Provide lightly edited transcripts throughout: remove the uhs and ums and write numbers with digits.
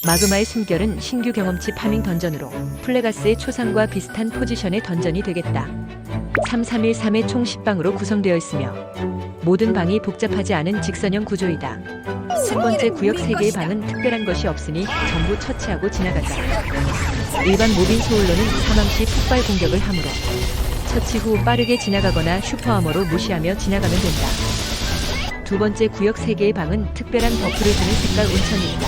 마그마의 숨결은 신규 경험치 파밍 던전으로 플레가스의 초상과 비슷한 포지션의 던전이 되겠다. 3313의 총 10방으로 구성되어 있으며 모든 방이 복잡하지 않은 직선형 구조이다. 첫 번째 구역 3개의 방은 특별한 것이 없으니 전부 처치하고 지나가자. 일반 모빈 소울로는 사망 시 폭발 공격을 하므로 처치 후 빠르게 지나가거나 슈퍼아머로 무시하며 지나가면 된다. 두 번째 구역 3개의 방은 특별한 버프를 주는 색깔 온천이 있다.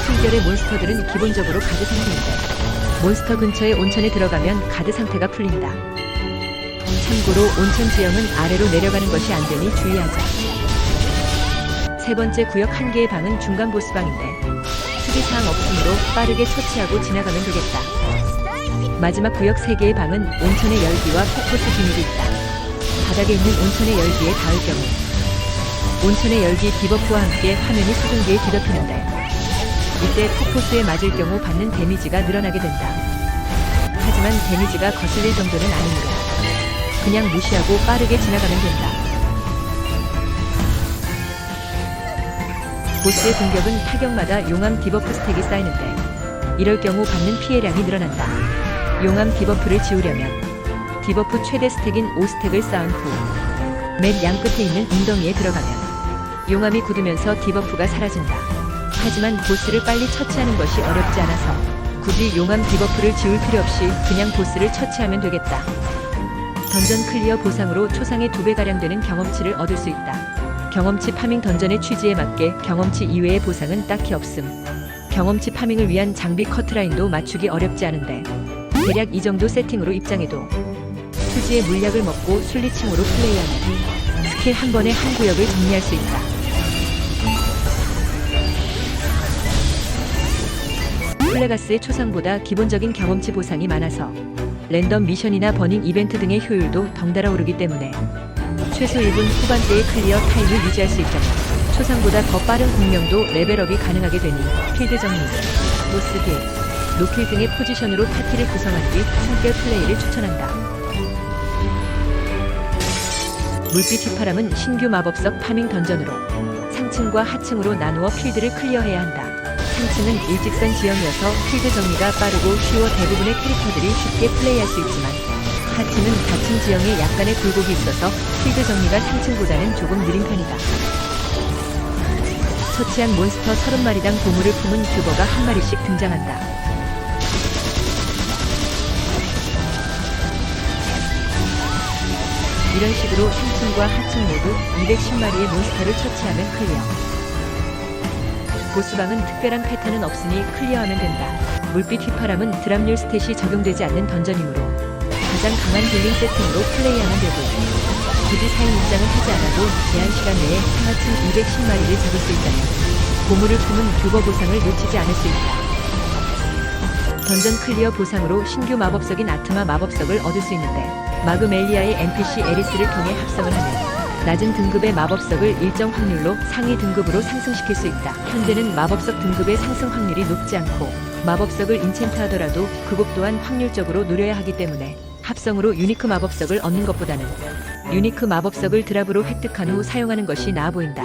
풀결의 몬스터들은 기본적으로 가드 상태인데 몬스터 근처의 온천에 들어가면 가드 상태가 풀린다. 참고로 온천 지형은 아래로 내려가는 것이 안 되니 주의하자. 세 번째 구역 1개의 방은 중간 보스방인데 특이사항 없으므로 빠르게 처치하고 지나가면 되겠다. 마지막 구역 3개의 방은 온천의 열기와 폭포수 기믹이 있다. 바닥에 있는 온천의 열기에 닿을 경우 온천의 열기 디버프와 함께 화면이 소금기에 뒤덮이는데 이때 폭포수에 맞을 경우 받는 데미지가 늘어나게 된다. 하지만 데미지가 거슬릴 정도는 아니므로 그냥 무시하고 빠르게 지나가면 된다. 보스의 공격은 타격마다 용암 디버프 스택이 쌓이는데 이럴 경우 받는 피해량이 늘어난다. 용암 디버프를 지우려면 디버프 최대 스택인 5스택을 쌓은 후 맨 양끝에 있는 웅덩이에 들어가면 용암이 굳으면서 디버프가 사라진다. 하지만 보스를 빨리 처치하는 것이 어렵지 않아서 굳이 용암 디버프를 지울 필요 없이 그냥 보스를 처치하면 되겠다. 던전 클리어 보상으로 초상의 2배가량 되는 경험치를 얻을 수 있다. 경험치 파밍 던전의 취지에 맞게 경험치 이외의 보상은 딱히 없음. 경험치 파밍을 위한 장비 커트라인도 맞추기 어렵지 않은데 대략 이 정도 세팅으로 입장해도 투지의 물약을 먹고 순리칭으로 플레이하면 스킬 한 번에 한 구역을 정리할 수 있다. 플레가스의 초상보다 기본적인 경험치 보상이 많아서 랜덤 미션이나 버닝 이벤트 등의 효율도 덩달아 오르기 때문에 최소 1분 후반대의 클리어 타임을 유지할 수 있다면 초상보다 더 빠른 공명도 레벨업이 가능하게 되니 필드 정리, 보스 딜, 노킬 등의 포지션으로 파티를 구성한 뒤 숨결 플레이를 추천한다. 물빛 휘파람은 신규 마법석 파밍 던전으로 상층과 하층으로 나누어 필드를 클리어해야 한다. 상층은 일직선 지형이어서 필드 정리가 빠르고 쉬워 대부분의 캐릭터들이 쉽게 플레이할 수 있지만 하층은 다층 지형에 약간의 굴곡이 있어서 필드 정리가 상층보다는 조금 느린 편이다. 처치한 몬스터 30마리당 보물을 품은 큐버가 한 마리씩 등장한다. 이런 식으로 상층과 하층 모두 210마리의 몬스터를 처치하면 클리어. 보스방은 특별한 패턴은 없으니 클리어하면 된다. 물빛 휘파람은 드랍률 스탯이 적용되지 않는 던전이므로 가장 강한 딜링 세팅으로 플레이하면 되고 굳이 4인 입장을 하지 않아도 제한 시간 내에 상하층 210마리를 잡을 수 있다면 보물을 품은 큐버 보상을 놓치지 않을 수 있다. 던전 클리어 보상으로 신규 마법석인 아트마 마법석을 얻을 수 있는데 마그멜리아의 NPC 에리스를 통해 합성을 하면 낮은 등급의 마법석을 일정 확률로 상위 등급으로 상승시킬 수 있다. 현재는 마법석 등급의 상승 확률이 높지 않고 마법석을 인챈트하더라도 그것 또한 확률적으로 노려야 하기 때문에 합성으로 유니크 마법석을 얻는 것보다는 유니크 마법석을 드랍으로 획득한 후 사용하는 것이 나아 보인다.